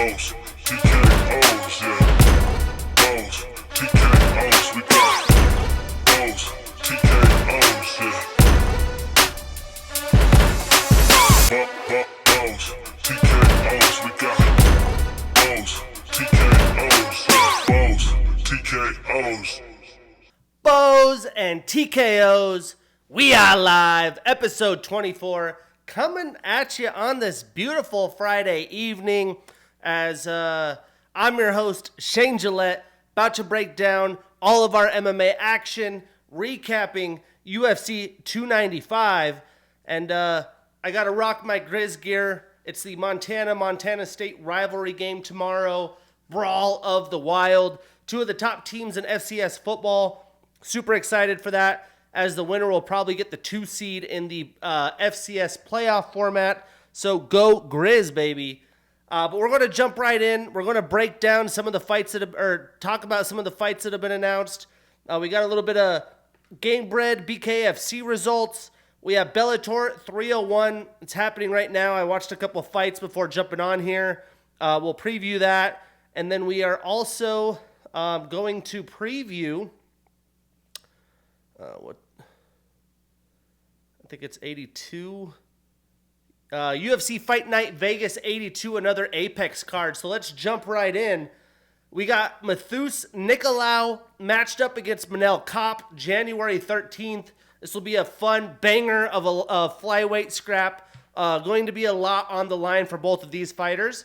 Bows, TKOs, yeah. Bows, TKOs, we got bows, TKOs, yeah. Bows, TKOs, we got bows, TKOs, yeah. Bows, TKOs. Bows and TKOs, we are live, episode 24, coming at you on this beautiful Friday evening as I'm your host, Shane Gillette, about to break down all of our MMA action, recapping UFC 295, and I got to rock my Grizz gear. It's the Montana State rivalry game tomorrow, Brawl of the Wild, two of the top teams in FCS football. Super excited for that, as the winner will probably get the 2 seed in the FCS playoff format. So go Grizz, baby. But we're going to jump right in. We're going to break down some of the fights talk about some of the fights that have been announced. We got a little bit of Gamebred BKFC results. We have Bellator 301. It's happening right now. I watched a couple fights before jumping on here. We'll preview that. And then we are also going to preview... I think it's 82. UFC Fight Night Vegas 82, another Apex card. So let's jump right in. We got Matheus Nicolau matched up against Manel Kopp January 13th. This will be a fun banger of a flyweight scrap. Going to be a lot on the line for both of these fighters.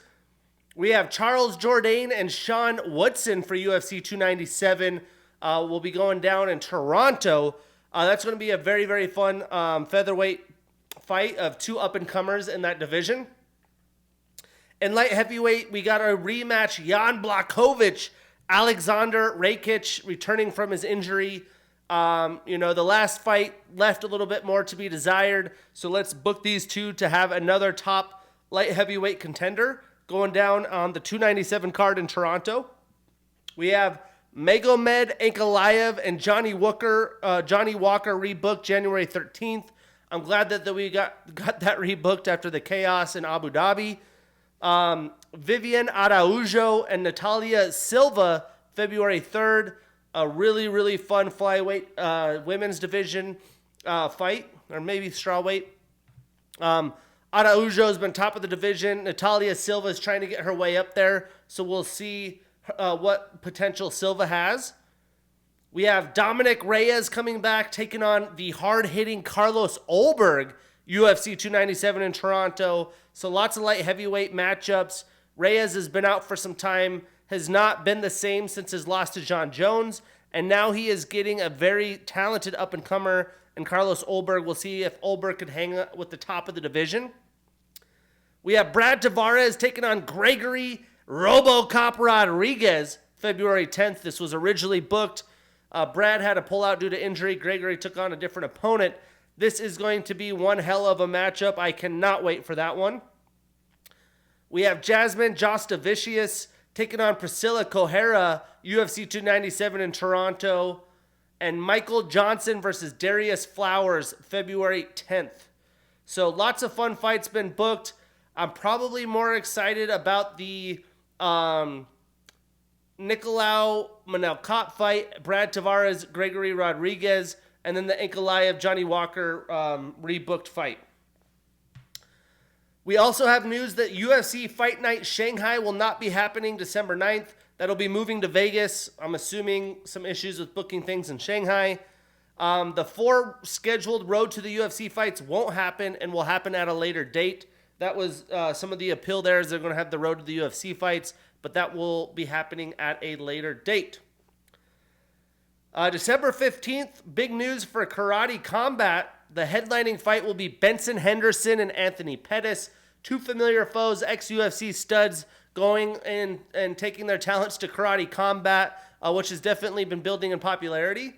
We have Charles Jourdain and Sean Woodson for UFC 297. Will be going down in Toronto. That's going to be a very, very fun featherweight fight of two up-and-comers in that division. In light heavyweight, we got a rematch. Jan Blachowicz, Alexander Rakic returning from his injury. The last fight left a little bit more to be desired. So let's book these two to have another top light heavyweight contender going down on the 297 card in Toronto. We have Magomed Ankalaev and Johnny Walker rebooked January 13th. I'm glad that we got that rebooked after the chaos in Abu Dhabi. Vivian Araujo and Natalia Silva, February 3rd. A really, really fun flyweight women's division fight, or maybe strawweight. Araujo has been top of the division. Natalia Silva is trying to get her way up there, so we'll see what potential Silva has. We have Dominic Reyes coming back, taking on the hard-hitting Carlos Ulberg, UFC 297 in Toronto. So lots of light heavyweight matchups. Reyes has been out for some time, has not been the same since his loss to John Jones, and now he is getting a very talented up-and-comer, and Carlos Ulberg. We'll see if Ulberg could hang with the top of the division. We have Brad Tavares taking on Gregory RoboCop Rodriguez, February 10th. This was originally booked. Brad had to pull out due to injury. Gregory took on a different opponent. This is going to be one hell of a matchup. I cannot wait for that one. We have Jasmine Jostovicius taking on Priscilla Kohara, UFC 297 in Toronto. And Michael Johnson versus Darius Flowers, February 10th. So lots of fun fights been booked. I'm probably more excited about the Nicolau Manel Kopp fight, Brad Tavares, Gregory Rodriguez, and then the Ankalaev Johnny Walker rebooked fight. We also have news that UFC Fight Night Shanghai will not be happening December 9th. That'll be moving to Vegas. I'm assuming some issues with booking things in Shanghai. The 4 scheduled Road to the UFC fights won't happen and will happen at a later date. That was some of the appeal there, is they're going to have the Road to the UFC fights, but that will be happening at a later date. December 15th, big news for Karate Combat. The headlining fight will be Benson Henderson and Anthony Pettis, two familiar foes, ex-UFC studs, going in and taking their talents to Karate Combat, which has definitely been building in popularity.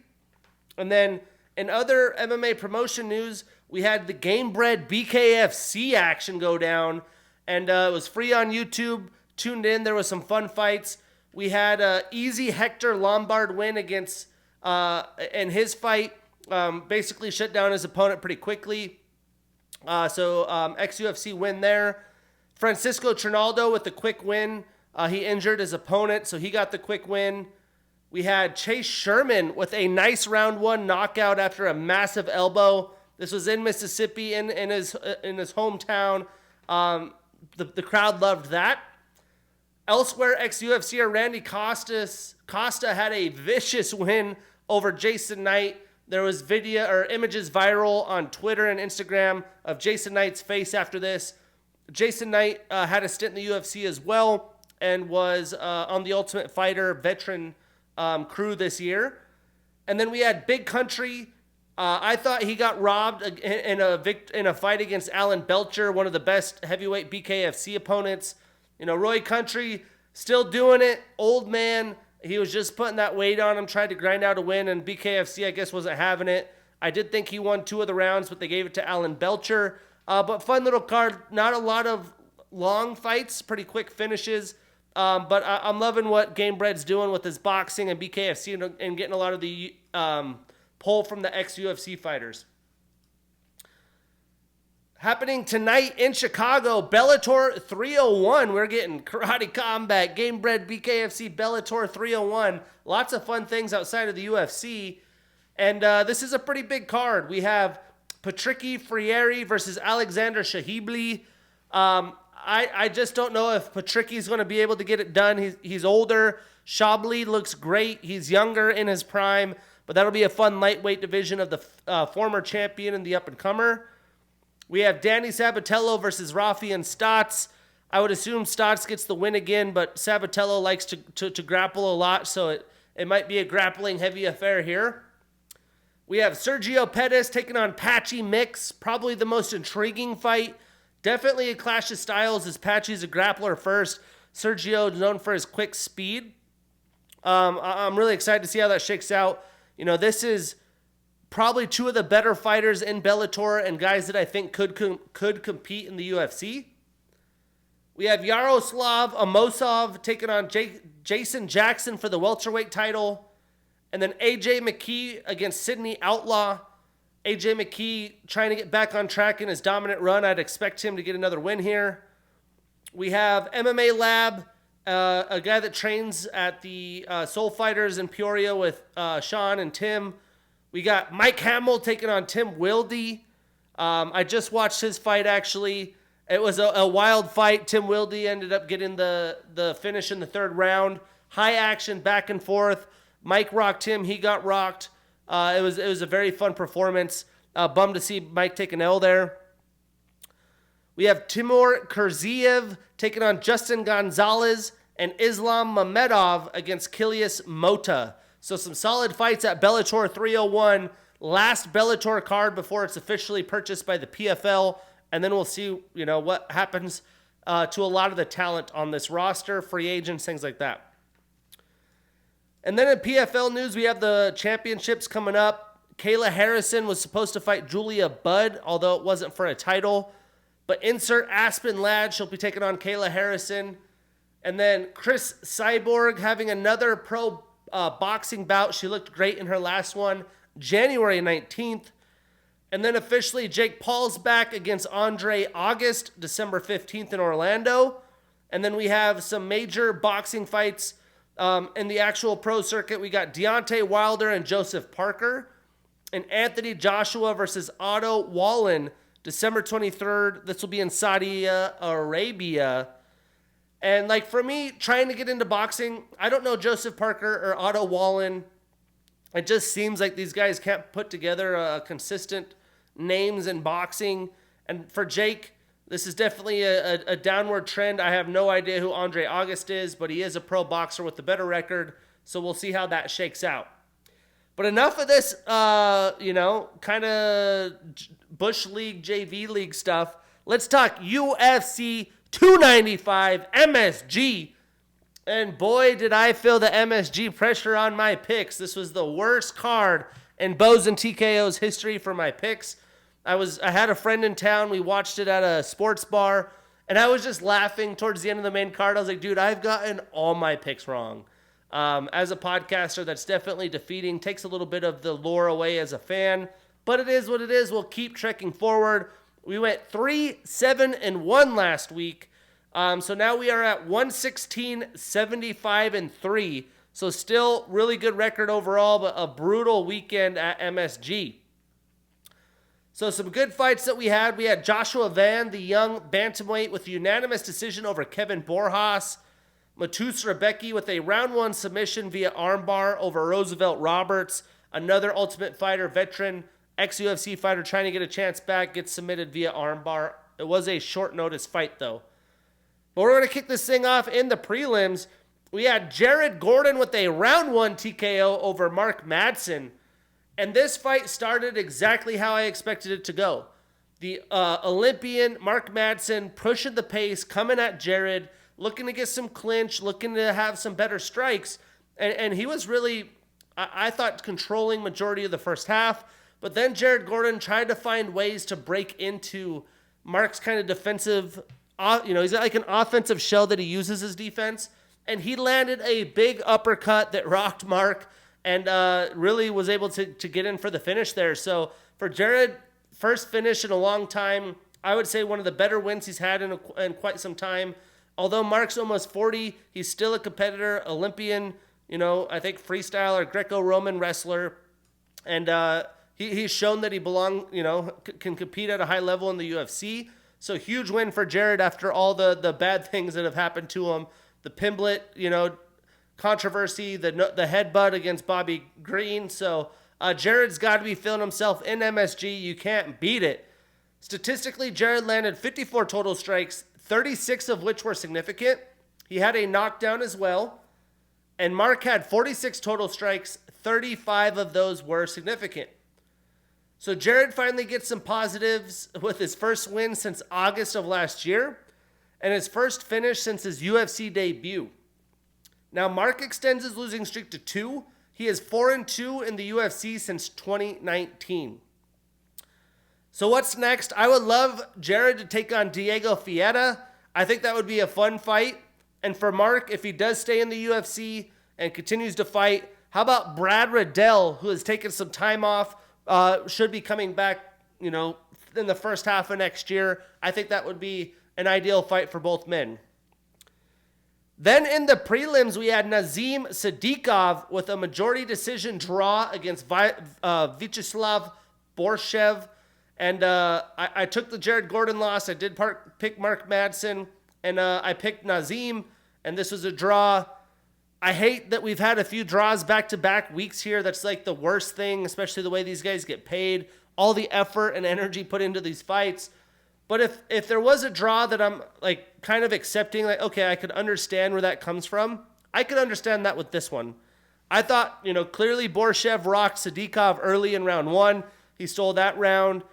And then in other MMA promotion news, we had the Gamebred BKFC action go down, and it was free on YouTube. Tuned in, there was some fun fights. We had an easy Hector Lombard win against, and his fight basically shut down his opponent pretty quickly. So ex-UFC win there. Francisco Trinaldo with the quick win. He injured his opponent, so he got the quick win. We had Chase Sherman with a nice round 1 knockout after a massive elbow. This was in Mississippi, in his hometown. The crowd loved that. Elsewhere, ex-UFCer Randy Costa had a vicious win over Jason Knight. There was video or images viral on Twitter and Instagram of Jason Knight's face after this. Jason Knight had a stint in the UFC as well and was on the Ultimate Fighter veteran crew this year. And then we had Big Country. I thought he got robbed in a fight against Alan Belcher, one of the best heavyweight BKFC opponents. Roy Country still doing it. Old man. He was just putting that weight on him, tried to grind out a win, and BKFC, I guess, wasn't having it. I did think he won 2 of the rounds, but they gave it to Alan Belcher. But fun little card. Not a lot of long fights, pretty quick finishes. But I'm loving what Gamebred's doing with his boxing and BKFC and getting a lot of the pull from the ex-UFC fighters. Happening tonight in Chicago, Bellator 301. We're getting karate combat, Gamebred, BKFC, Bellator 301. Lots of fun things outside of the UFC. And this is a pretty big card. We have Patricky Freire versus Alexander Shahibli. I just don't know if Patricky's going to be able to get it done. He's older. Shabli looks great. He's younger in his prime. But that'll be a fun lightweight division of the former champion and the up-and-comer. We have Danny Sabatello versus Rafian Stotts. I would assume Stotts gets the win again, but Sabatello likes to grapple a lot, so it might be a grappling-heavy affair here. We have Sergio Pettis taking on Patchy Mix, probably the most intriguing fight. Definitely a clash of styles as Patchy's a grappler first. Sergio is known for his quick speed. I'm really excited to see how that shakes out. This is probably 2 of the better fighters in Bellator and guys that I think could compete in the UFC. We have Yaroslav Amosov taking on Jason Jackson for the welterweight title. And then AJ McKee against Sidney Outlaw. AJ McKee trying to get back on track in his dominant run. I'd expect him to get another win here. We have MMA Lab, a guy that trains at the Soul Fighters in Peoria with Sean and Tim. We got Mike Hamill taking on Tim Wilde. I just watched his fight, actually. It was a wild fight. Tim Wilde ended up getting the finish in the 3rd round. High action, back and forth. Mike rocked him. He got rocked. It was a very fun performance. Bummed to see Mike take an L there. We have Timur Kurziev taking on Justin Gonzalez and Islam Mamedov against Kilias Mota. So some solid fights at Bellator 301. Last Bellator card before it's officially purchased by the PFL. And then we'll see, what happens to a lot of the talent on this roster, free agents, things like that. And then in PFL news, we have the championships coming up. Kayla Harrison was supposed to fight Julia Budd, although it wasn't for a title. But insert Aspen Ladd, she'll be taking on Kayla Harrison. And then Chris Cyborg having another pro boxing bout. She looked great in her last one, January 19th. And then officially Jake Paul's back against Andre August, December 15th in Orlando. And then we have some major boxing fights in the actual pro circuit. We got Deontay Wilder and Joseph Parker. And Anthony Joshua versus Otto Wallen, December 23rd. This will be in Saudi Arabia. And for me, trying to get into boxing, I don't know Joseph Parker or Otto Wallen. It just seems like these guys can't put together consistent names in boxing. And for Jake, this is definitely a downward trend. I have no idea who Andre August is, but he is a pro boxer with a better record. So we'll see how that shakes out. But enough of this, kind of Bush League, JV League stuff. Let's talk UFC 295 MSG. And boy, did I feel the MSG pressure on my picks. This was the worst card in Bows and TKO's history for my picks. I had a friend in town. We watched it at a sports bar, and I was just laughing towards the end of the main card. I was like, dude, I've gotten all my picks wrong. As a podcaster, that's definitely defeating. Takes a little bit of the lore away as a fan, but it is what it is. We'll keep trekking forward. We went 3-7-1 last week. So now we are at 116-75-3. So still really good record overall, but a brutal weekend at MSG. So some good fights that we had. We had Joshua Van, the young bantamweight, with a unanimous decision over Kevin Borjas. Matus Rebecki with a round 1 submission via armbar over Roosevelt Roberts. Another Ultimate Fighter veteran, ex-UFC fighter trying to get a chance back, gets submitted via armbar. It was a short notice fight though. But we're going to kick this thing off in the prelims. We had Jared Gordon with a round 1 TKO over Mark Madsen. And this fight started exactly how I expected it to go. The Olympian Mark Madsen pushing the pace, coming at Jared, looking to get some clinch, looking to have some better strikes. And he was really, I thought, controlling majority of the first half. But then Jared Gordon tried to find ways to break into Mark's kind of defensive, he's got like an offensive shell that he uses as defense. And he landed a big uppercut that rocked Mark and really was able to get in for the finish there. So for Jared, first finish in a long time. I would say one of the better wins he's had in quite some time. Although Mark's almost 40, he's still a competitor, Olympian, I think freestyle or Greco-Roman wrestler. And he's shown that he can compete at a high level in the UFC. So huge win for Jared after all the bad things that have happened to him. The Pimblet, controversy, the headbutt against Bobby Green. So Jared's got to be feeling himself in MSG. You can't beat it. Statistically, Jared landed 54 total strikes, 36 of which were significant. He had a knockdown as well. And Mark had 46 total strikes, 35 of those were significant. So Jared finally gets some positives with his first win since August of last year and his first finish since his UFC debut. Now, Mark extends his losing streak to 2. He is 4-2 in the UFC since 2019. So what's next? I would love Jared to take on Diego Fieta. I think that would be a fun fight. And for Mark, if he does stay in the UFC and continues to fight, how about Brad Riddell, who has taken some time off, should be coming back, in the first half of next year. I think that would be an ideal fight for both men. Then in the prelims, we had Nazim Sadikov with a majority decision draw against Vyacheslav Borshev. And I took the Jared Gordon loss. I did pick Mark Madsen, and I picked Nazim, and this was a draw. I hate that we've had a few draws back-to-back weeks here. That's like the worst thing, especially the way these guys get paid, all the effort and energy put into these fights. But if there was a draw that I'm like kind of accepting, like, okay, I could understand where that comes from, I could understand that with this one. I thought, clearly Borshev rocked Sadikov early in round 1. He stole that round.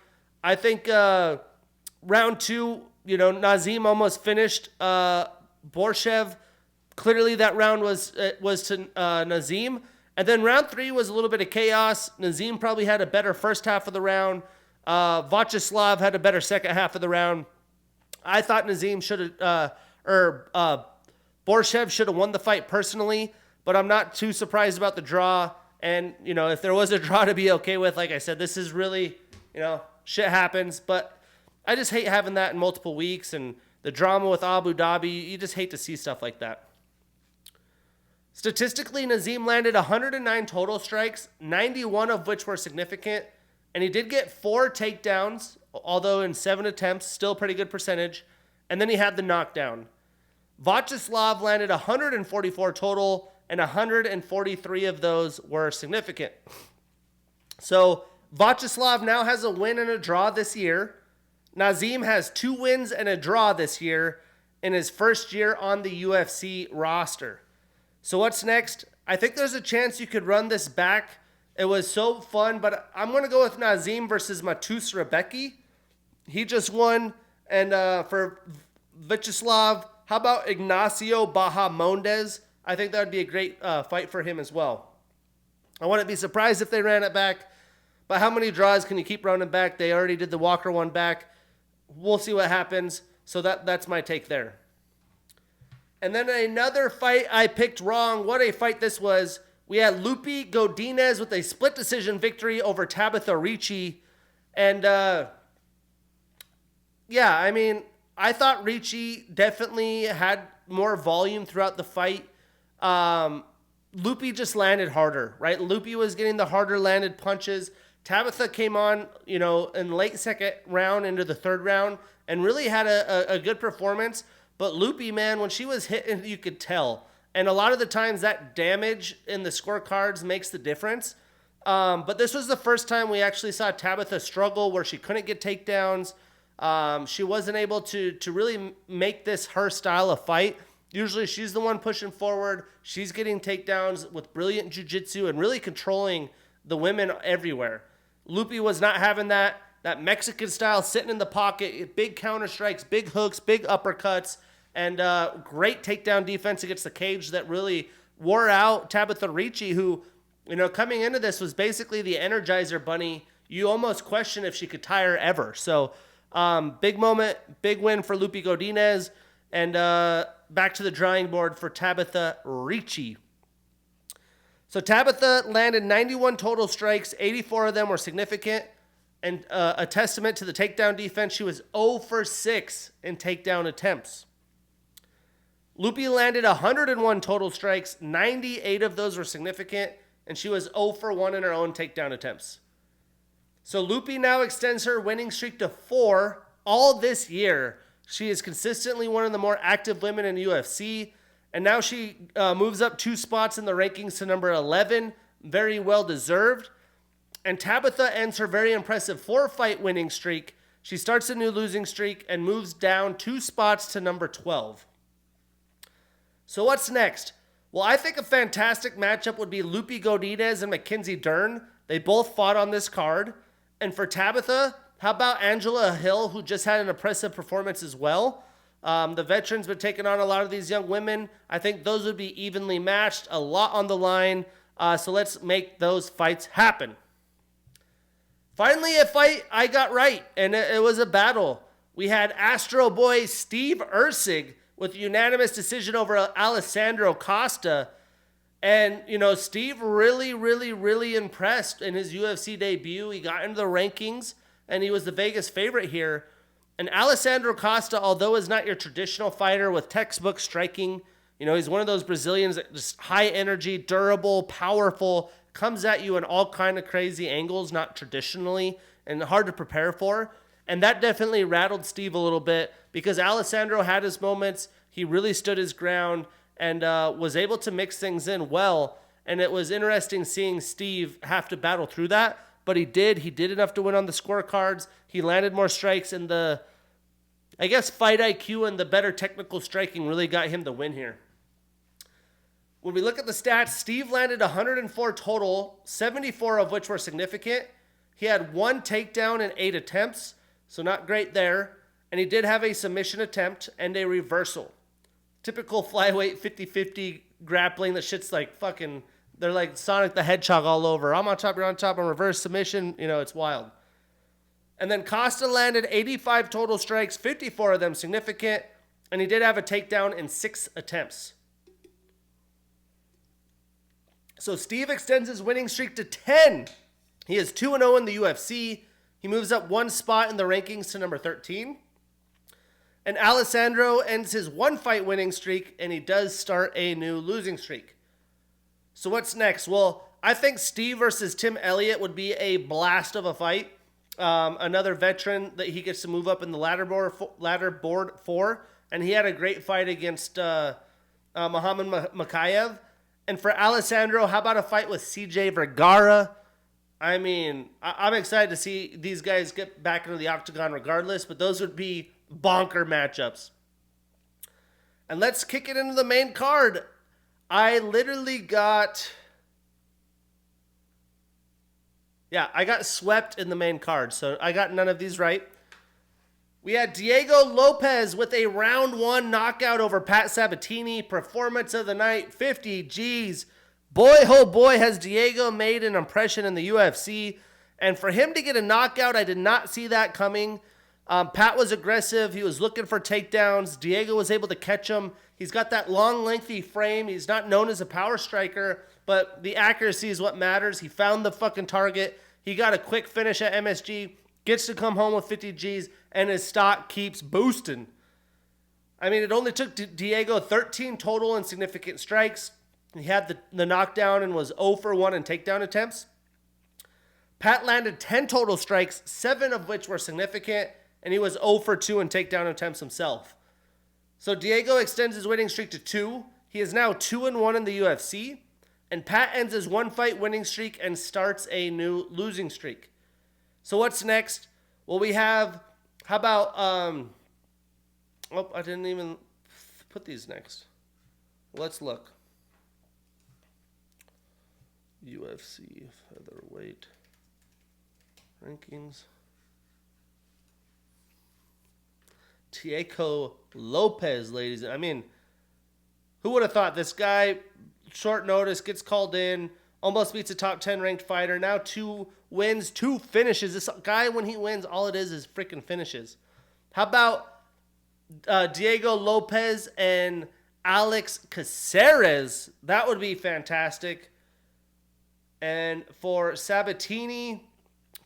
I think round 2, Nazim almost finished Borshev. Clearly that round was to Nazim. And then round 3 was a little bit of chaos. Nazim probably had a better first half of the round. Vyacheslav had a better second half of the round. I thought Nazim should have, Borshev should have won the fight personally, but I'm not too surprised about the draw. And, if there was a draw to be okay with, like I said, this is really, shit happens. But I just hate having that in multiple weeks, and the drama with Abu Dhabi, you just hate to see stuff like that. Statistically, Nazim landed 109 total strikes, 91 of which were significant. And he did get 4 takedowns, although in 7 attempts, still a pretty good percentage. And then he had the knockdown. Vyacheslav landed 144 total, and 143 of those were significant. So Vyacheslav now has a win and a draw this year. Nazim has 2 wins and a draw this year in his first year on the UFC roster. So what's next? I think there's a chance you could run this back. It was so fun, but I'm going to go with Nazim versus Matus Rebecki. He just won. And for Vyacheslav, how about Ignacio Bahamondes? I think that would be a great fight for him as well. I wouldn't be surprised if they ran it back. But how many draws can you keep running back? They already did the Walker one back. We'll see what happens. So that's my take there. And then another fight I picked wrong. What a fight this was. We had Lupi Godinez with a split decision victory over Tabitha Ricci. And, I thought Ricci definitely had more volume throughout the fight. Loopy just landed harder, right? Loopy was getting the harder landed punches. Tabitha came on, in late second round into the third round and really had a good performance. But Loopy, man, when she was hitting, you could tell. And a lot of the times that damage in the scorecards makes the difference. But this was the first time we actually saw Tabitha struggle where she couldn't get takedowns. She wasn't able to really make this her style of fight. Usually she's the one pushing forward. She's getting takedowns with brilliant jiu-jitsu and really controlling the women everywhere. Loopy was not having that Mexican style, sitting in the pocket, big counter strikes, big hooks, big uppercuts, and great takedown defense against the cage that really wore out Tabitha Ricci, who, coming into this was basically the Energizer Bunny. You almost question if she could tire ever. So big moment, big win for Loopy Godinez, and back to the drawing board for Tabitha Ricci. So Tabitha landed 91 total strikes, 84 of them were significant, and a testament to the takedown defense. She was 0 for 6 in takedown attempts. Loopy landed 101 total strikes, 98 of those were significant, and she was 0 for 1 in her own takedown attempts. So Loopy now extends her winning streak to 4 all this year. She is consistently one of the more active women in UFC. And now she moves up 2 spots in the rankings to number 11. Very well deserved. And Tabitha ends her very impressive 4-fight winning streak. She starts a new losing streak and moves down 2 spots to number 12. So what's next? Well, I think a fantastic matchup would be Loopy Godinez and Mackenzie Dern. They both fought on this card. And for Tabitha, how about Angela Hill, who just had an impressive performance as well? The veterans been taking on a lot of these young women. I think those would be evenly matched, a lot on the line. So let's make those fights happen. Finally, a fight I got right, and it was a battle. We had Astro Boy Steve Erceg with a unanimous decision over Alessandro Costa. And, Steve really impressed in his UFC debut. He got into the rankings, and he was the Vegas favorite here. And Alessandro Costa, although is not your traditional fighter with textbook striking, he's one of those Brazilians that just high energy, durable, powerful, comes at you in all kind of crazy angles, not traditionally, and hard to prepare for. And that definitely rattled Steve a little bit because Alessandro had his moments. He really stood his ground and was able to mix things in well. And it was interesting seeing Steve have to battle through that. But he did. He did enough to win on the scorecards. He landed more strikes, and fight IQ and the better technical striking really got him the win here. When we look at the stats, Steve landed 104 total, 74 of which were significant. He had 1 takedown in 8 attempts, so not great there. And he did have a submission attempt and a reversal. Typical flyweight 50-50 grappling. That shit's like fucking... They're like Sonic the Hedgehog all over. I'm on top, you're on top, on reverse submission. It's wild. And then Costa landed 85 total strikes, 54 of them significant, and he did have a takedown in 6 attempts. So Steve extends his winning streak to 10. He is 2-0 in the UFC. He moves up 1 spot in the rankings to number 13. And Alessandro ends his 1-fight winning streak, and he does start a new losing streak. So what's next? Well, I think Steve versus Tim Elliott would be a blast of a fight. Another veteran that he gets to move up in the ladder board for. And he had a great fight against Muhammad Makayev. And for Alessandro, how about a fight with CJ Vergara? I mean, I'm excited to see these guys get back into the octagon regardless. But those would be bonker matchups. And let's kick it into the main card. I literally got swept in the main card, so I got none of these right. We had Diego Lopez with a round 1 knockout over Pat Sabatini. Performance of the night, 50 G's. Boy, oh boy, has Diego made an impression in the UFC. And for him to get a knockout, I did not see that coming. Pat was aggressive. He was looking for takedowns. Diego was able to catch him. He's got that long, lengthy frame. He's not known as a power striker, but the accuracy is what matters. He found the fucking target. He got a quick finish at MSG, gets to come home with 50 G's, and his stock keeps boosting. I mean, it only took Diego 13 total and significant strikes. He had the knockdown and was 0 for 1 in takedown attempts. Pat landed 10 total strikes, 7 of which were significant, and he was 0 for 2 in takedown attempts himself. So Diego extends his winning streak to 2. He is now 2-1 in the UFC. And Pat ends his 1-fight winning streak and starts a new losing streak. So what's next? Well, we have, how about, I didn't even put these next. Let's look. UFC featherweight rankings. Diego Lopez, ladies. I mean, who would have thought this guy, short notice, gets called in, almost beats a top 10 ranked fighter. Now 2 wins, 2 finishes. This guy, when he wins, all it is freaking finishes. How about Diego Lopez and Alex Caceres? That would be fantastic. And for Sabatini,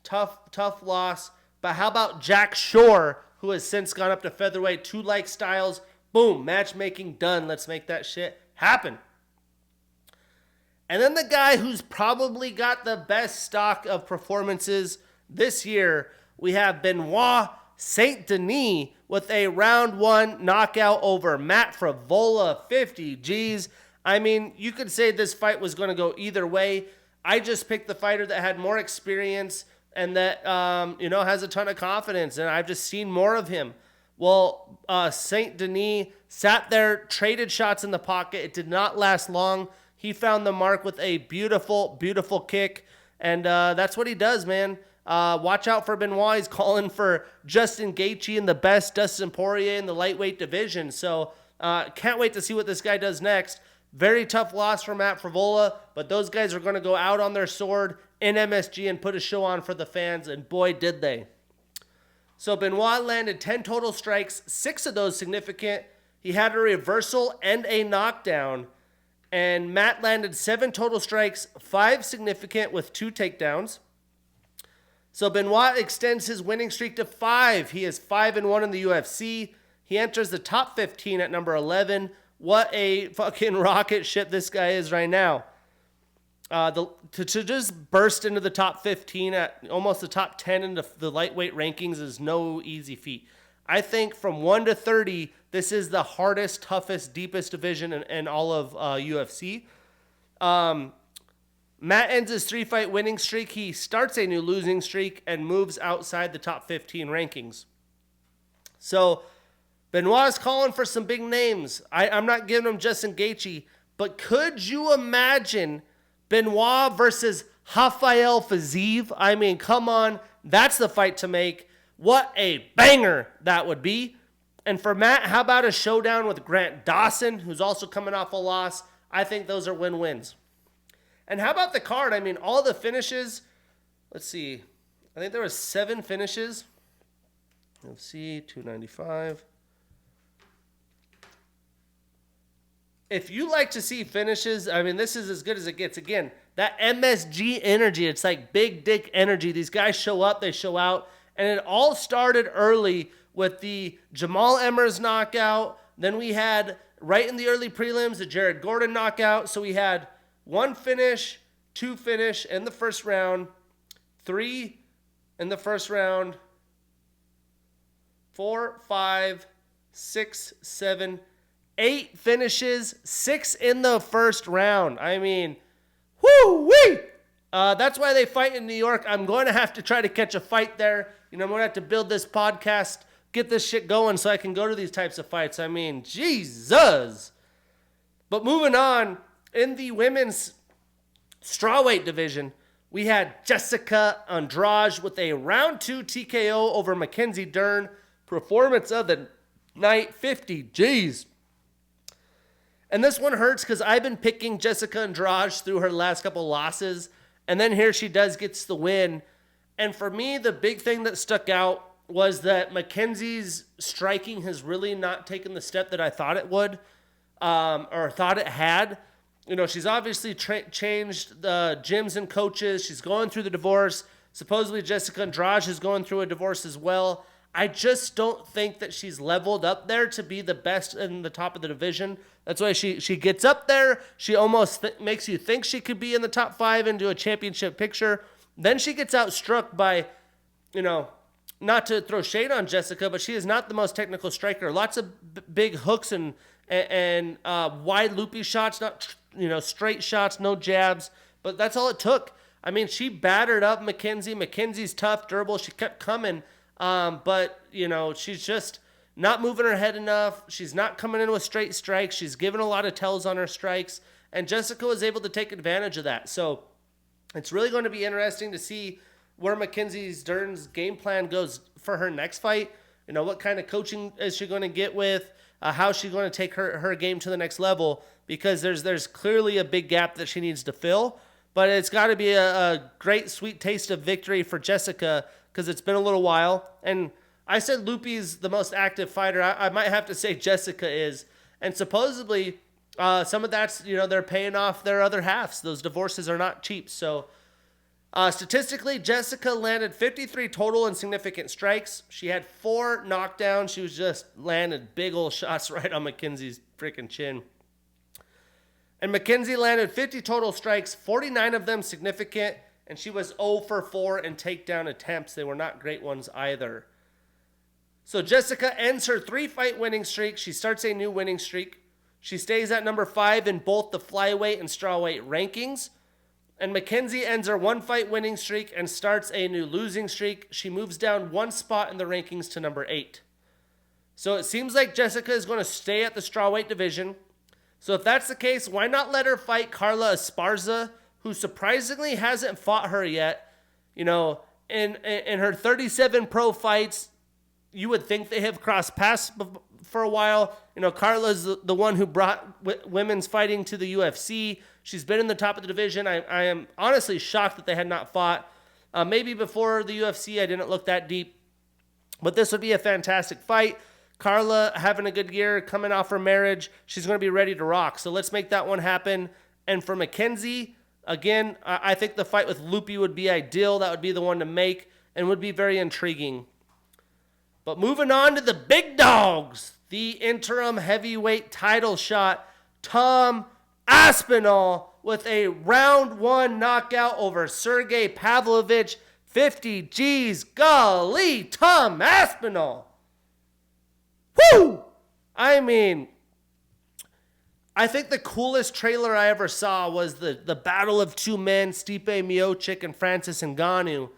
tough loss. But how about Jack Shore, who has since gone up to featherweight, 2 like styles. Boom, matchmaking done. Let's make that shit happen. And then the guy who's probably got the best stock of performances this year, we have Benoit Saint Denis with a round 1 knockout over Matt Frevola, 50 G's. I mean, you could say this fight was going to go either way. I just picked the fighter that had more experience and that, has a ton of confidence, and I've just seen more of him. Well, Saint Denis sat there, traded shots in the pocket. It did not last long. He found the mark with a beautiful, beautiful kick, and that's what he does, man. Watch out for Benoit. He's calling for Justin Gaethje and the best Dustin Poirier in the lightweight division. So can't wait to see what this guy does next. Very tough loss for Matt Frevola, but those guys are going to go out on their sword in MSG and put a show on for the fans, and boy, did they. So Benoit landed 10 total strikes, 6 of those significant. He had a reversal and a knockdown. And Matt landed 7 total strikes, 5 significant with 2 takedowns. So Benoit extends his winning streak to 5. He is 5-1 in the UFC. He enters the top 15 at number 11. What a fucking rocket ship this guy is right now. To just burst into the top 15 at almost the top 10 in the lightweight rankings is no easy feat. I think from 1 to 30, this is the hardest, toughest, deepest division in all of UFC. Matt ends his 3-fight winning streak. He starts a new losing streak and moves outside the top 15 rankings. So Benoit is calling for some big names. I'm not giving him Justin Gaethje, but could you imagine Benoit versus Rafael Fiziev? I mean, come on. That's the fight to make. What a banger that would be. And for Matt, how about a showdown with Grant Dawson, who's also coming off a loss? I think those are win-wins. And how about the card? I mean, all the finishes. Let's see. I think there was 7 finishes. Let's see, 295. If you like to see finishes, I mean, this is as good as it gets. Again, that MSG energy, it's like big dick energy. These guys show up, they show out. And it all started early with the Jamal Emmers knockout. Then we had, right in the early prelims, the Jared Gordon knockout. So we had 1 finish, 2 finish in the first round, 3 in the first round, 4, 5, 6, 7, 8 finishes, 6 in the first round. I mean, whoo-wee! That's why they fight in New York. I'm going to have to try to catch a fight there. I'm going to have to build this podcast, get this shit going so I can go to these types of fights. I mean, Jesus. But moving on, in the women's strawweight division, we had Jessica Andrade with a round 2 TKO over Mackenzie Dern. Performance of the night, 50 G's. And this one hurts because I've been picking Jessica Andrade through her last couple losses. And then here she gets the win. And for me, the big thing that stuck out was that Mackenzie's striking has really not taken the step that I thought it would, or thought it had. She's obviously changed the gyms and coaches. She's going through the divorce. Supposedly Jessica Andrade is going through a divorce as well. I just don't think that she's leveled up there to be the best in the top of the division. That's why she gets up there. She almost makes you think she could be in the top 5 and do a championship picture. Then she gets outstruck by, not to throw shade on Jessica, but she is not the most technical striker. Lots of big hooks and wide loopy shots, not straight shots, no jabs. But that's all it took. I mean, she battered up Mackenzie. Mackenzie's tough, durable. She kept coming. But she's just not moving her head enough. She's not coming in with straight strikes. She's given a lot of tells on her strikes. And Jessica was able to take advantage of that. So it's really going to be interesting to see where Mackenzie Dern's game plan goes for her next fight. What kind of coaching is she going to get with? How is she going to take her game to the next level? Because there's clearly a big gap that she needs to fill. But it's got to be a great, sweet taste of victory for Jessica because it's been a little while. And I said Loopy's the most active fighter. I might have to say Jessica is. And supposedly, some of that's, they're paying off their other halves. Those divorces are not cheap. So statistically, Jessica landed 53 total and significant strikes. She had 4 knockdowns. She was just landed big old shots right on Mackenzie's freaking chin. And Mackenzie landed 50 total strikes, 49 of them significant, and she was 0 for 4 in takedown attempts. They were not great ones either. So Jessica ends her 3-fight winning streak. She starts a new winning streak. She stays at number 5 in both the flyweight and strawweight rankings. And Mackenzie ends her 1-fight winning streak and starts a new losing streak. She moves down 1 spot in the rankings to number 8. So it seems like Jessica is going to stay at the strawweight division. So if that's the case, why not let her fight Carla Esparza, who surprisingly hasn't fought her yet? In her 37 pro fights, you would think they have crossed paths for a while. Carla's the one who brought women's fighting to the UFC. She's been in the top of the division. I am honestly shocked that they had not fought. Maybe before the UFC, I didn't look that deep. But this would be a fantastic fight. Carla having a good year, coming off her marriage. She's going to be ready to rock. So let's make that one happen. And for Mackenzie, again, I think the fight with Loopy would be ideal. That would be the one to make and would be very intriguing. But moving on to the big dogs, the interim heavyweight title shot, Tom Aspinall with a round 1 knockout over Sergey Pavlovich, 50 G's. Golly, Tom Aspinall. Woo! I mean, I think the coolest trailer I ever saw was the Battle of Two Men, Stipe Miocic and Francis Ngannou.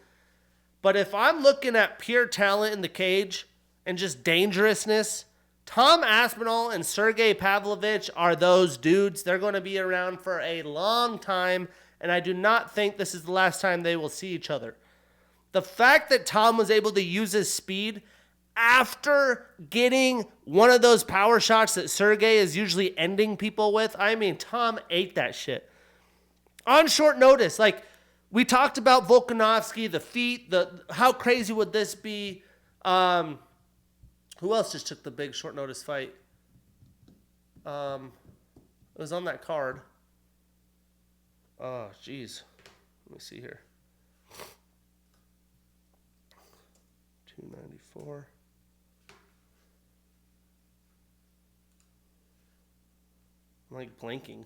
But if I'm looking at pure talent in the cage and just dangerousness, Tom Aspinall and Sergey Pavlovich are those dudes. They're going to be around for a long time, and I do not think this is the last time they will see each other. The fact that Tom was able to use his speed after getting one of those power shots that Sergey is usually ending people with, I mean, Tom ate that shit. On short notice, like we talked about Volkanovski, the feet, how crazy would this be? Who else just took the big short notice fight? It was on that card. Oh, jeez. Let me see here. 294. I'm like blanking.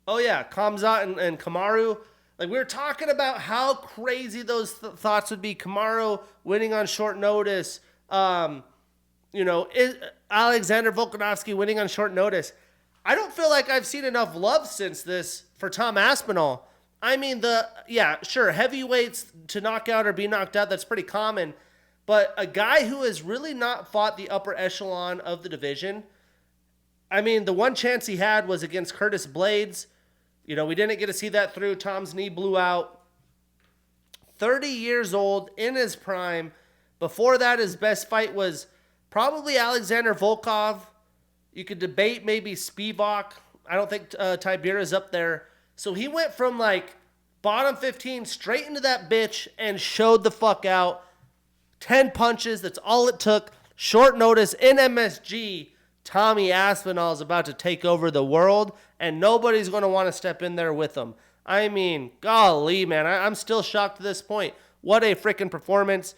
Oh yeah, Khamzat and Kamaru. Like we were talking about how crazy those thoughts would be. Kamaru winning on short notice. Alexander Volkanovski winning on short notice. I don't feel like I've seen enough love since this for Tom Aspinall. I mean, sure, heavyweights to knock out or be knocked out, that's pretty common. But a guy who has really not fought the upper echelon of the division, I mean, the one chance he had was against Curtis Blades. We didn't get to see that through. Tom's knee blew out. 30 years old, in his prime. Before that, his best fight was probably Alexander Volkov. You could debate maybe Spivak. I don't think Tiberia's up there. So he went from like bottom 15 straight into that bitch and showed the fuck out. 10 punches, that's all it took. Short notice in MSG. Tommy Aspinall is about to take over the world, and nobody's going to want to step in there with him. I mean, golly, man, I'm still shocked to this point. What a freaking performance.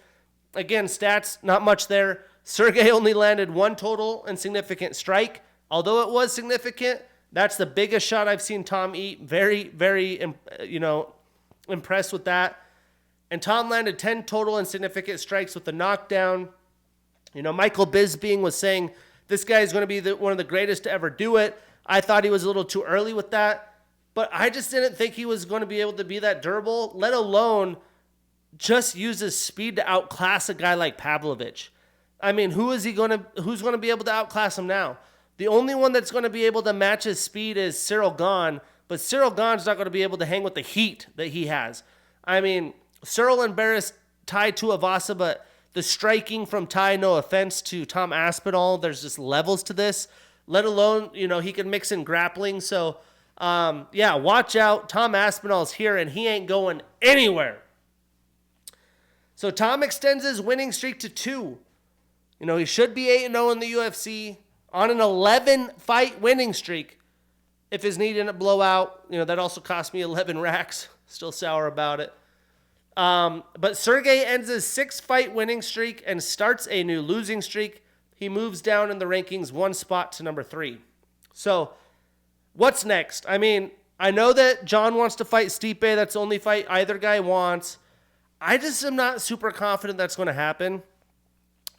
Again, stats, not much there. Sergey only landed one total and significant strike. Although it was significant, that's the biggest shot I've seen Tom eat. Very, very, impressed with that. And Tom landed 10 total and significant strikes with the knockdown. Michael Bisping was saying this guy is going to be one of the greatest to ever do it. I thought he was a little too early with that. But I just didn't think he was going to be able to be that durable, let alone just use his speed to outclass a guy like Pavlovich. I mean, who's going to be able to outclass him now? The only one that's going to be able to match his speed is Cyril Gahn, but Cyril Gahn's not going to be able to hang with the heat that he has. I mean, Cyril embarrassed Tai Tuivasa, but the striking from Tai, no offense to Tom Aspinall, there's just levels to this, let alone, he can mix in grappling. So, watch out. Tom Aspinall's here, and he ain't going anywhere. So Tom extends his winning streak to 2. He should be 8-0 in the UFC on an 11-fight winning streak. If his knee didn't blow out, that also cost me 11 racks. Still sour about it. But Sergey ends his 6-fight winning streak and starts a new losing streak. He moves down in the rankings 1 spot to number 3. So, what's next? I mean, I know that John wants to fight Stipe. That's the only fight either guy wants. I just am not super confident that's going to happen.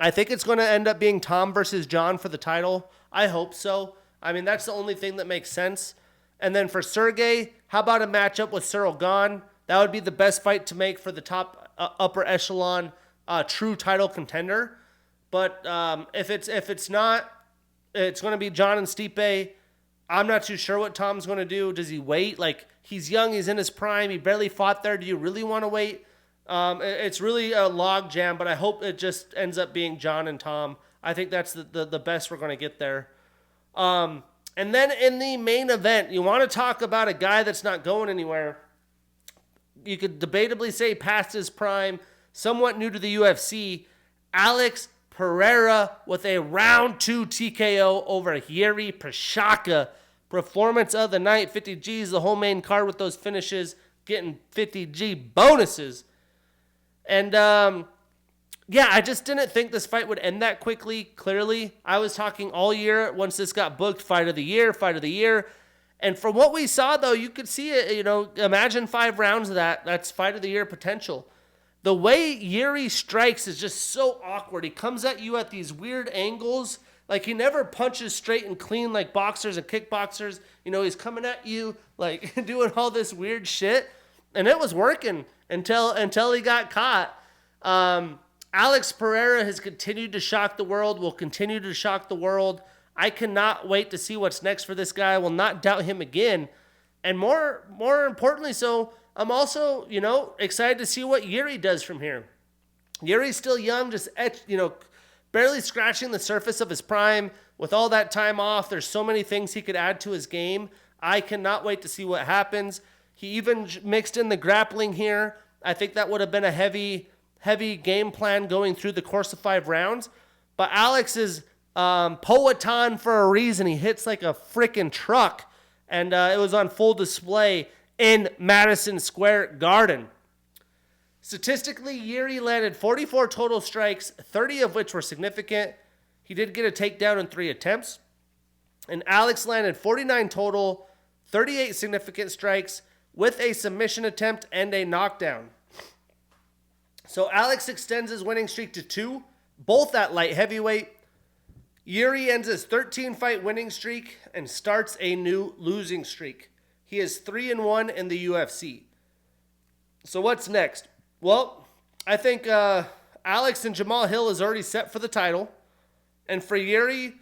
I think it's going to end up being Tom versus John for the title. I hope so. I mean, that's the only thing that makes sense. And then for Sergey, how about a matchup with Cyril Gahn? That would be the best fight to make for the top upper echelon true title contender. But if it's not, it's going to be John and Stipe. I'm not too sure what Tom's going to do. Does he wait? Like, he's young, he's in his prime, he barely fought there. Do you really want to wait? It's really a log jam, but I hope it just ends up being John and Tom. I think that's the best we're going to get there. And then in the main event, you want to talk about a guy that's not going anywhere. You could debatably say past his prime, somewhat new to the UFC, Alex Pereira with a round 2 TKO over Yuri Prochazka. Performance of the night, 50 G's, the whole main card with those finishes, getting 50 G bonuses. And, I just didn't think this fight would end that quickly, clearly. I was talking all year once this got booked, fight of the year. And from what we saw, though, you could see it, imagine 5 rounds of that. That's fight of the year potential. The way Yuri strikes is just so awkward. He comes at you at these weird angles. Like, he never punches straight and clean like boxers and kickboxers. He's coming at you, like, doing all this weird shit. And it was working until he got caught. Alex Pereira has continued to shock the world, will continue to shock the world. I cannot wait to see what's next for this guy. I will not doubt him again. And more importantly, so I'm also, excited to see what Yuri does from here. Yuri's still young, just, barely scratching the surface of his prime. With all that time off, there's so many things he could add to his game. I cannot wait to see what happens. He even mixed in the grappling here. I think that would have been a heavy game plan going through the course of 5 rounds. But Alex is Powhatan for a reason. He hits like a freaking truck. And it was on full display in Madison Square Garden. Statistically, Yuri landed 44 total strikes, 30 of which were significant. He did get a takedown in 3 attempts. And Alex landed 49 total, 38 significant strikes, with a submission attempt and a knockdown. So Alex extends his winning streak to 2, both at light heavyweight. Yuri ends his 13-fight winning streak and starts a new losing streak. He is 3-1 in the UFC. So what's next? Well, I think Alex and Jamal Hill is already set for the title. And for Yuri,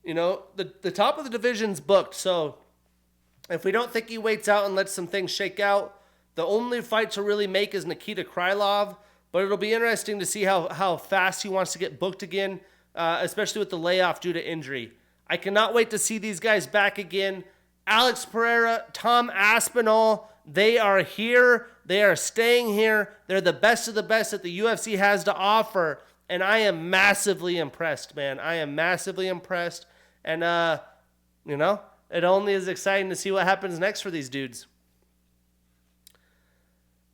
the top of the division's booked. So if we don't think he waits out and lets some things shake out, the only fight to really make is Nikita Krylov. But it'll be interesting to see how fast he wants to get booked again, especially with the layoff due to injury. I cannot wait to see these guys back again. Alex Pereira, Tom Aspinall, they are here. They are staying here. They're the best of the best that the UFC has to offer. And I am massively impressed, man. I am massively impressed. And, it only is exciting to see what happens next for these dudes.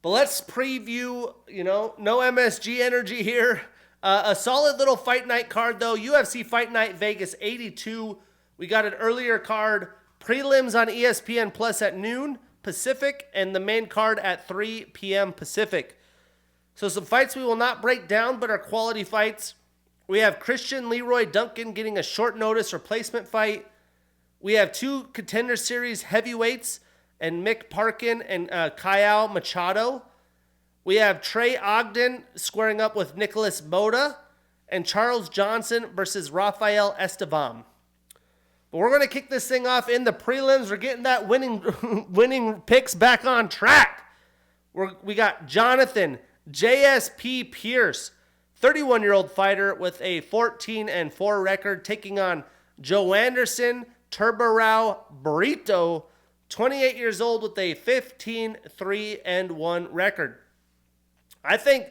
But let's preview, no MSG Energy here. A solid little fight night card, though. UFC Fight Night Vegas 82. We got an earlier card. Prelims on ESPN Plus at noon Pacific, and the main card at 3 p.m. Pacific. So some fights we will not break down, but are quality fights. We have Christian Leroy Duncan getting a short notice replacement fight. We have 2 Contender Series heavyweights, and Mick Parkin and Kyle Machado. We have Trey Ogden squaring up with Nicholas Moda, and Charles Johnson versus Rafael Estevam. But we're going to kick this thing off in the prelims. We're getting that winning picks back on track. We got Jonathan JSP Pierce, 31-year-old fighter with a 14-4 record, taking on Joe Anderson Turbarao Burrito, 28 years old with a 15-3-1 record. I think,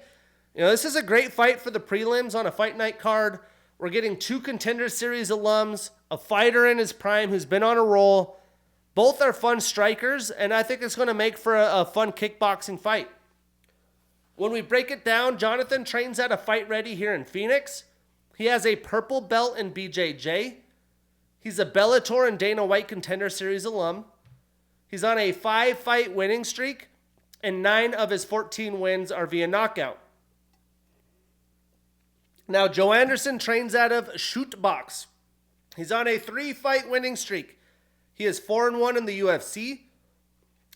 this is a great fight for the prelims on a fight night card. We're getting 2 Contender Series alums, a fighter in his prime who's been on a roll. Both are fun strikers, and I think it's going to make for a fun kickboxing fight. When we break it down, Jonathan trains at a Fight Ready here in Phoenix. He has a purple belt in BJJ. He's a Bellator and Dana White Contender Series alum. He's on a 5-fight winning streak, and 9 of his 14 wins are via knockout. Now, Joe Anderson trains out of Shootbox. He's on a 3-fight winning streak. He is 4-1 in the UFC.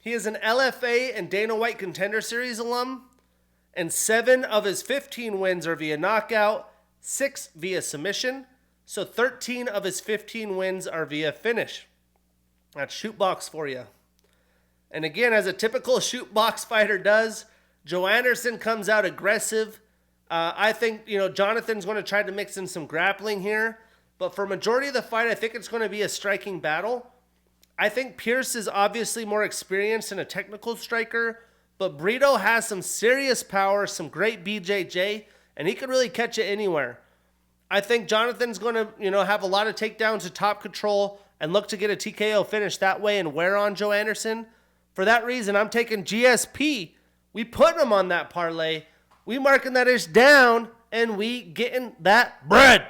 He is an LFA and Dana White Contender Series alum, and 7 of his 15 wins are via knockout, 6 via submission, so 13 of his 15 wins are via finish. That's Shootbox for you. And again, as a typical Shootbox fighter does, Joe Anderson comes out aggressive. I think, Jonathan's going to try to mix in some grappling here. But for majority of the fight, I think it's going to be a striking battle. I think Pierce is obviously more experienced and a technical striker. But Brito has some serious power, some great BJJ, and he could really catch it anywhere. I think Jonathan's going to, have a lot of takedowns to top control and look to get a TKO finish that way and wear on Joe Anderson. For that reason, I'm taking GSP. We put him on that parlay. We marking that ish down, and we getting that bread.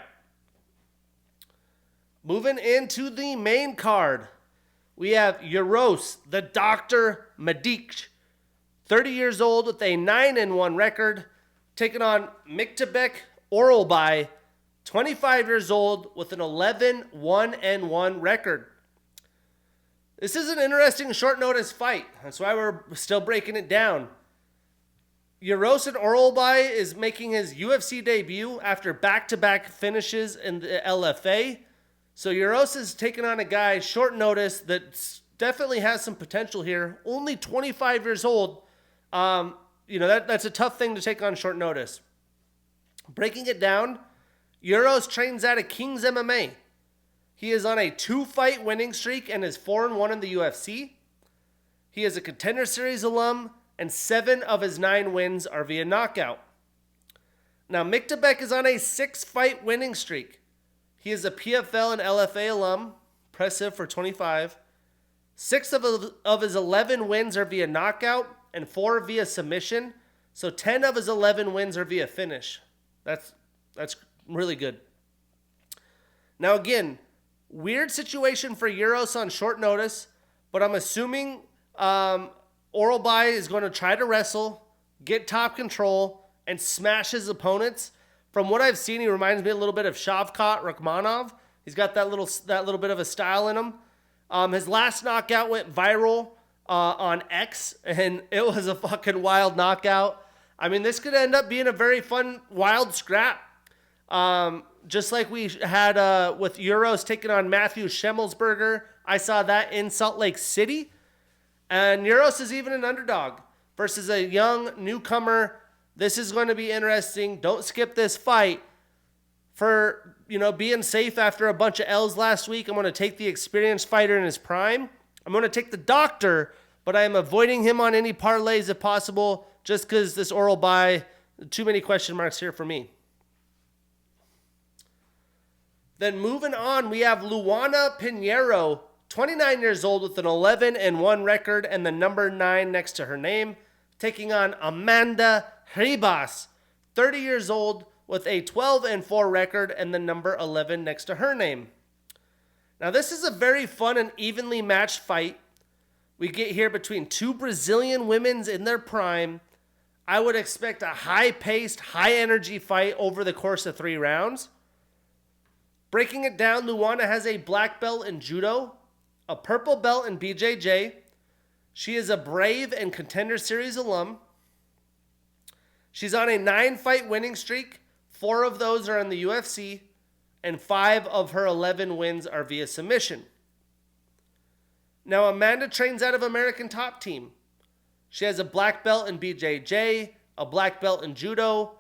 Moving into the main card, we have Uros, the Dr. Medic, 30 years old with a 9-1 record, taking on Miktabek Oralbai, 25 years old with an 11-1-1 record. This is an interesting short notice fight. That's why we're still breaking it down. Uros Oralbai is making his UFC debut after back-to-back finishes in the LFA. So Uros is taking on a guy short notice that definitely has some potential here. Only 25 years old. That's a tough thing to take on short notice. Breaking it down, Uros trains out of King's MMA. He is on a 2-fight winning streak and is 4-1 in the UFC. He is a Contender Series alum, and 7 of his 9 wins are via knockout. Now, Miktabek is on a 6-fight winning streak. He is a PFL and LFA alum, impressive for 25. 6 of his 11 wins are via knockout, and 4 via submission. So 10 of his 11 wins are via finish. That's really good. Now again, weird situation for Uros on short notice, but I'm assuming Oralbai is going to try to wrestle, get top control, and smash his opponents. From what I've seen, he reminds me a little bit of Shavkat Rakhmonov. He's got that little bit of a style in him. His last knockout went viral on X, and it was a fucking wild knockout. I mean, this could end up being a very fun, wild scrap. Just like we had with Uros taking on Matthew Schemmelsberger. I saw that in Salt Lake City. And Uros is even an underdog versus a young newcomer. This is going to be interesting. Don't skip this fight. For, being safe after a bunch of L's last week, I'm going to take the experienced fighter in his prime. I'm going to take the doctor, but I am avoiding him on any parlays if possible, just because this Oralbai, too many question marks here for me. Then moving on, we have Luana Pinheiro, 29 years old with an 11-1 record and the number 9 next to her name, taking on Amanda Ribas, 30 years old with a 12-4 record and the number 11 next to her name. Now, this is a very fun and evenly matched fight. We get here between two Brazilian women in their prime. I would expect a high-paced, high-energy fight over the course of 3 rounds. Breaking it down, Luana has a black belt in judo, a purple belt in BJJ. She is a Brave and Contender Series alum. She's on a 9-fight winning streak. 4 of those are in the UFC, and 5 of her 11 wins are via submission. Now, Amanda trains out of American Top Team. She has a black belt in BJJ, a black belt in judo.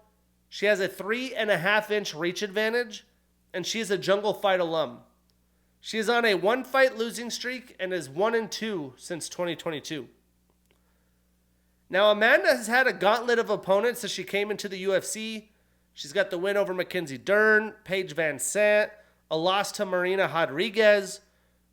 She has a 3.5-inch reach advantage, and she is a Jungle Fight alum. She is on a 1-fight losing streak and is 1-2 since 2022. Now, Amanda has had a gauntlet of opponents since she came into the UFC. She's got the win over Mackenzie Dern, Paige Van Sant, a loss to Marina Rodriguez,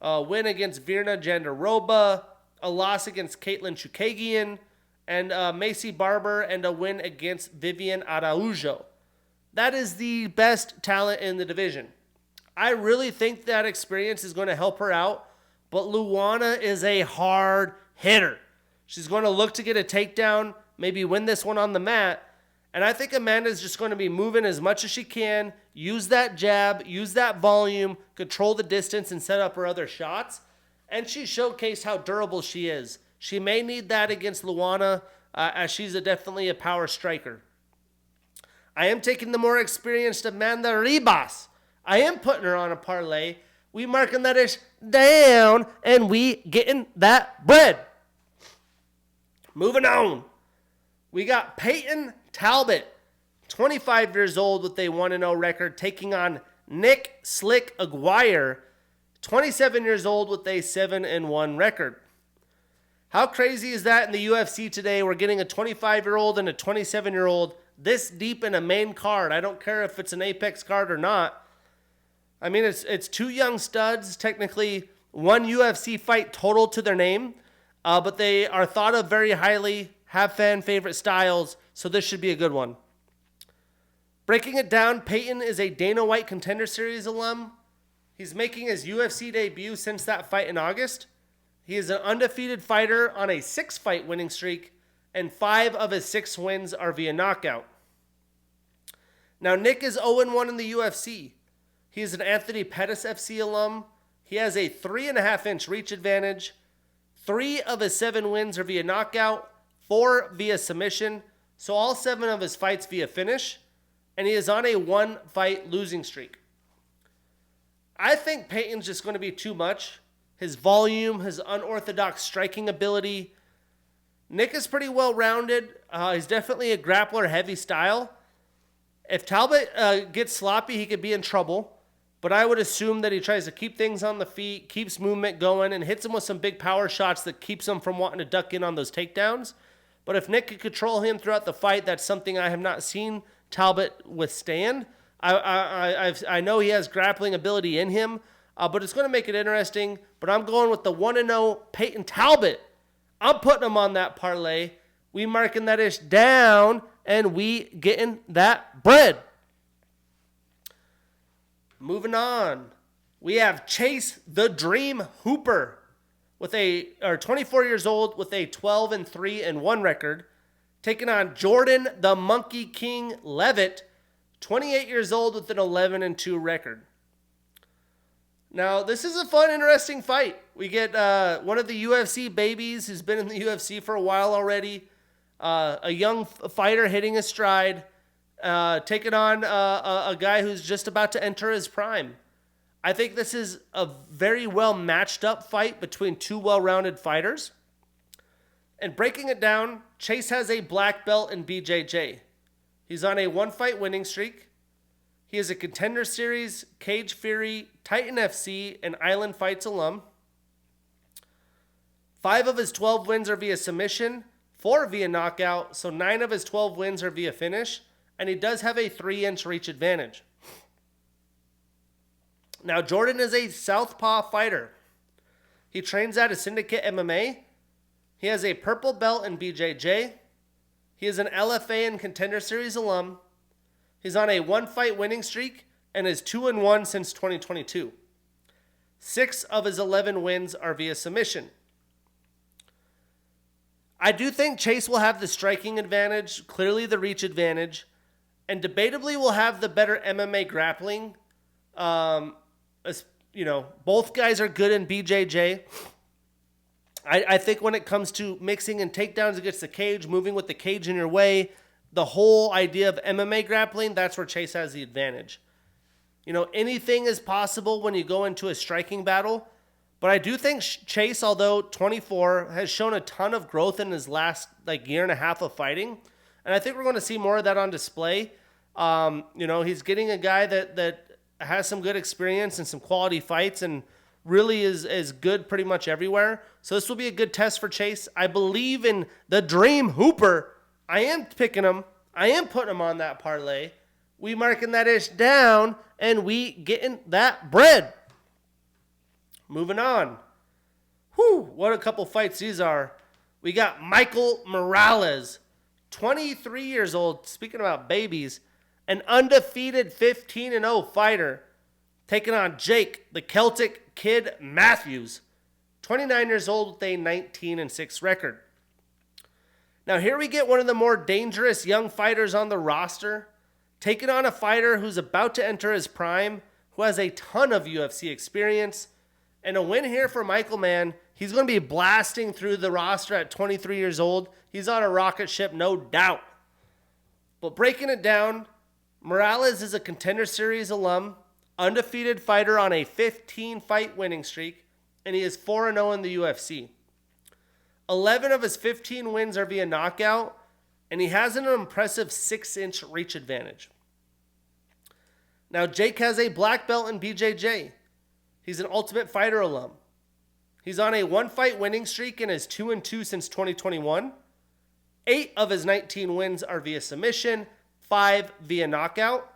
a win against Virna Jandiroba, a loss against Caitlin Chukagian, and Macy Barber, and a win against Vivian Araujo. That is the best talent in the division. I really think that experience is going to help her out, but Luana is a hard hitter. She's going to look to get a takedown, maybe win this one on the mat, and I think Amanda's just going to be moving as much as she can, use that jab, use that volume, control the distance, and set up her other shots. And she showcased how durable she is. She may need that against Luana, as she's definitely a power striker. I am taking the more experienced Amanda Ribas. I am putting her on a parlay. We marking that ish down, and we getting that bread. Moving on. We got Peyton Talbot, 25 years old with a 1-0 record, taking on Nick Slick Aguirre, 27 years old with a 7-1 record. How crazy is that in the UFC today? We're getting a 25-year-old and a 27-year-old this deep in a main card. I don't care if it's an Apex card or not. I mean, it's 2 young studs, technically 1 UFC fight total to their name, but they are thought of very highly, have fan favorite styles, so this should be a good one. Breaking it down, Peyton is a Dana White Contender Series alum. He's making his UFC debut since that fight in August. He is an undefeated fighter on a 6-fight winning streak, and 5 of his 6 wins are via knockout. Now, Nick is 0-1 in the UFC. He is an Anthony Pettis FC alum. He has a 3.5-inch reach advantage. 3 of his 7 wins are via knockout, 4 via submission, so all 7 of his fights via finish, and he is on a 1-fight losing streak. I think Peyton's just going to be too much. His volume, his unorthodox striking ability. Nick is pretty well-rounded. He's definitely a grappler-heavy style. If Talbot gets sloppy, he could be in trouble. But I would assume that he tries to keep things on the feet, keeps movement going, and hits him with some big power shots that keeps him from wanting to duck in on those takedowns. But if Nick could control him throughout the fight, that's something I have not seen Talbot withstand. I know he has grappling ability in him, but it's going to make it interesting. But I'm going with the 1-0 Peyton Talbot. I'm putting him on that parlay. We marking that ish down, and we getting that bread. Moving on, we have Chase the Dream Hooper, with 24 years old with a 12-3-1 record, taking on Jordan the Monkey King Levitt, 28 years old with an 11-2 record. Now, this is a fun, interesting fight. We get one of the UFC babies who's been in the UFC for a while already, a young fighter hitting his stride, taking on a guy who's just about to enter his prime. I think this is a very well matched up fight between 2 well-rounded fighters. And breaking it down, Chase has a black belt in BJJ. He's on a 1-fight winning streak. He is a Contender Series, Cage Fury, Titan FC, and Island Fights alum. 5 of his 12 wins are via submission, 4 via knockout, so 9 of his 12 wins are via finish, and he does have a 3-inch reach advantage. Now, Jordan is a southpaw fighter. He trains out of Syndicate MMA. He has a purple belt in BJJ. He is an LFA and Contender Series alum. He's on a 1-fight winning streak and is 2-1 since 2022. 6 of his 11 wins are via submission. I do think Chase will have the striking advantage, clearly the reach advantage, and debatably will have the better MMA grappling. Both guys are good in BJJ. I think when it comes to mixing and takedowns against the cage, moving with the cage in your way, the whole idea of MMA grappling, that's where Chase has the advantage. Anything is possible when you go into a striking battle. But I do think Chase, although 24, has shown a ton of growth in his last year and a half of fighting. And I think we're going to see more of that on display. He's getting a guy that has some good experience and some quality fights and really is good pretty much everywhere. So this will be a good test for Chase. I believe in the Dream Hooper. I am picking him. I am putting him on that parlay. We marking that ish down, and we getting that bread. Moving on. What a couple fights these are. We got Michael Morales, 23 years old. Speaking about babies, an undefeated 15-0 fighter, taking on Jake, the Celtic Kid Matthews, 29 years old with a 19-6 record. Now here we get one of the more dangerous young fighters on the roster, taking on a fighter who's about to enter his prime, who has a ton of UFC experience. And a win here for Michael, man. He's going to be blasting through the roster at 23 years old. He's on a rocket ship, no doubt. But breaking it down, Morales is a Contender Series alum, undefeated fighter on a 15-fight winning streak, and he is 4-0 in the UFC. 11 of his 15 wins are via knockout, and he has an impressive 6-inch reach advantage. Now, Jake has a black belt in BJJ. He's an Ultimate Fighter alum. He's on a 1-fight winning streak and is 2-2 since 2021. 8 of his 19 wins are via submission, 5 via knockout,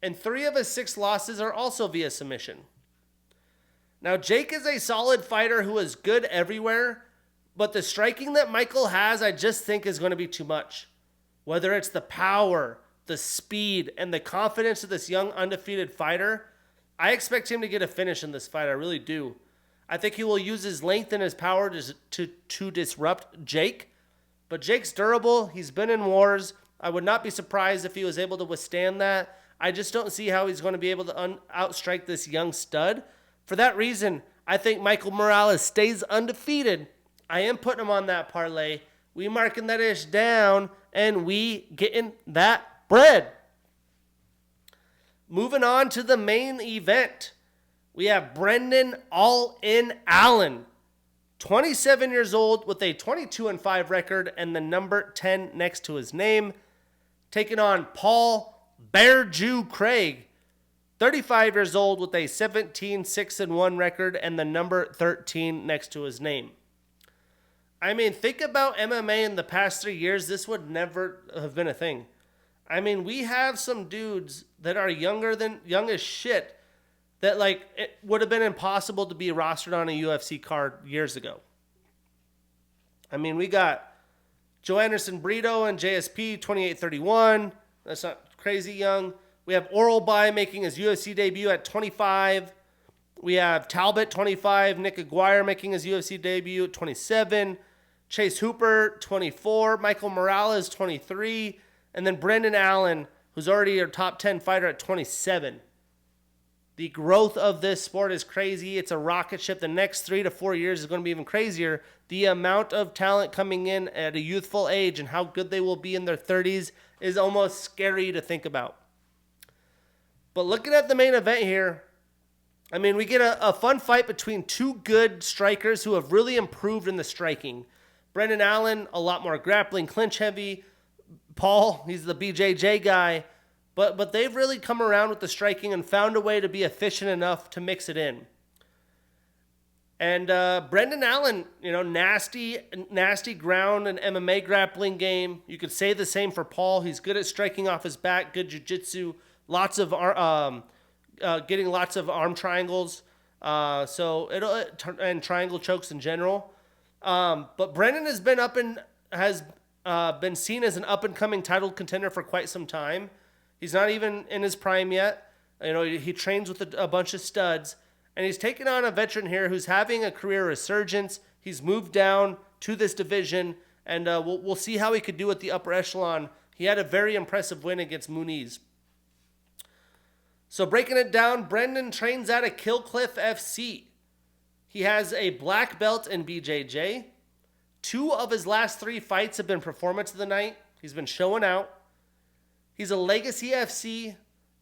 and 3 of his 6 losses are also via submission. Now, Jake is a solid fighter who is good everywhere, but the striking that Michael has, I just think is going to be too much. Whether it's the power, the speed, and the confidence of this young undefeated fighter, I expect him to get a finish in this fight. I really do. I think he will use his length and his power to disrupt Jake. But Jake's durable. He's been in wars. I would not be surprised if he was able to withstand that. I just don't see how he's going to be able to outstrike this young stud. For that reason, I think Michael Morales stays undefeated. I am putting him on that parlay. We marking that ish down, and we getting that bread. Moving on to the main event, we have Brendan All-In Allen, 27 years old with a 22-5 record and the number 10 next to his name, taking on Paul Bear Jew Craig, 35 years old with a 17-6-1 record and the number 13 next to his name. I mean, think about MMA in the past 3 years. This would never have been a thing. I mean, we have some dudes that are young as shit that it would have been impossible to be rostered on a UFC card years ago. I mean, we got Joe Anderson Brito and JSP 28-31. That's not crazy young. We have Oral By making his UFC debut at 25. We have Talbot 25, Nick Aguirre making his UFC debut at 27. Chase Hooper 24, Michael Morales 23. And then Brendan Allen, who's already a top 10 fighter at 27. The growth of this sport is crazy. It's a rocket ship. The next 3 to 4 years is going to be even crazier. The amount of talent coming in at a youthful age and how good they will be in their 30s is almost scary to think about. But looking at the main event here, I mean, we get a fun fight between two good strikers who have really improved in the striking. Brendan Allen, a lot more grappling, clinch heavy. Paul, he's the BJJ guy. But they've really come around with the striking and found a way to be efficient enough to mix it in. And Brendan Allen, nasty ground and MMA grappling game. You could say the same for Paul. He's good at striking off his back, good jiu-jitsu, getting lots of arm triangles, and triangle chokes in general. But Brendan has been been seen as an up-and-coming title contender for quite some time. He's not even in his prime yet. You know, he trains with a bunch of studs, and he's taken on a veteran here who's having a career resurgence. He's moved down to this division, and we'll see how he could do at the upper echelon. He had a very impressive win against Muniz. So breaking it down, Brendan trains out of Killcliff FC. He has a black belt in BJJ. 2 of his last 3 fights have been performance of the night. He's been showing out. He's a Legacy FC,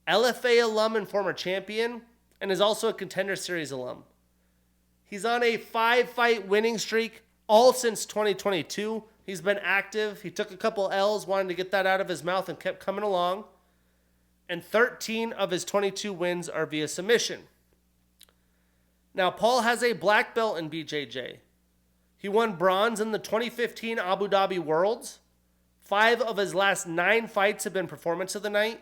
LFA alum and former champion, and is also a Contender Series alum. He's on a 5-fight winning streak, all since 2022. He's been active. He took a couple L's, wanted to get that out of his mouth, and kept coming along. And 13 of his 22 wins are via submission. Now, Paul has a black belt in BJJ. He won bronze in the 2015 Abu Dhabi Worlds. 5 of his last 9 fights have been performance of the night.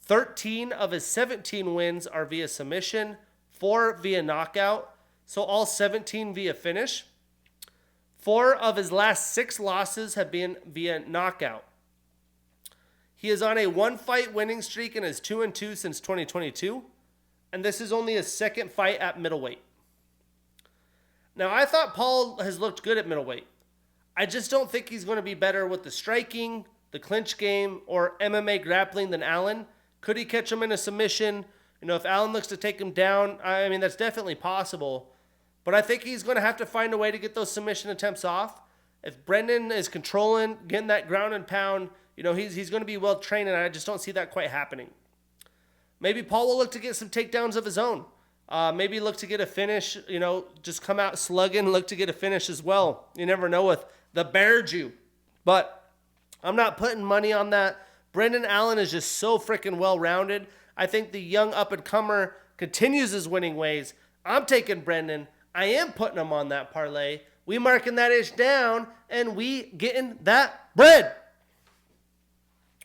13 of his 17 wins are via submission, 4 via knockout, so all 17 via finish. 4 of his last 6 losses have been via knockout. He is on a 1-fight winning streak and is 2-2 since 2022, and this is only his 2nd fight at middleweight. Now, I thought Paul has looked good at middleweight. I just don't think he's going to be better with the striking, the clinch game, or MMA grappling than Allen. Could he catch him in a submission? You know, if Allen looks to take him down, I mean, that's definitely possible. But I think he's going to have to find a way to get those submission attempts off. If Brendan is controlling, getting that ground and pound, you know, he's going to be well trained, and I just don't see that quite happening. Maybe Paul will look to get some takedowns of his own. Maybe look to get a finish, you know, just come out slugging, look to get a finish as well. You never know with the Bear Jew. But I'm not putting money on that. Brendan Allen is just so freaking well-rounded. I think the young up-and-comer continues his winning ways. I'm taking Brendan. I am putting him on that parlay. We marking that ish down, and we getting that bread.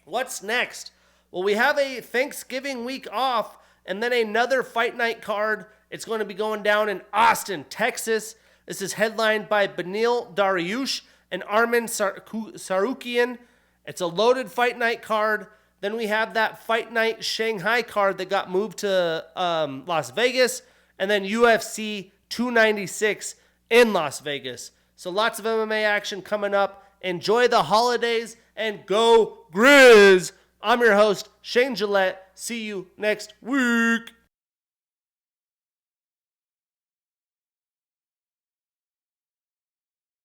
What's next? Well, we have a Thanksgiving week off, and then another fight night card. It's going to be going down in Austin, Texas. This is headlined by Benil Dariush and Armin Sarukian. It's a loaded fight night card. Then we have that fight night Shanghai card that got moved to Las Vegas. And then UFC 296 in Las Vegas. So lots of MMA action coming up. Enjoy the holidays and go Grizz. I'm your host, Shane Gillette. See you next week.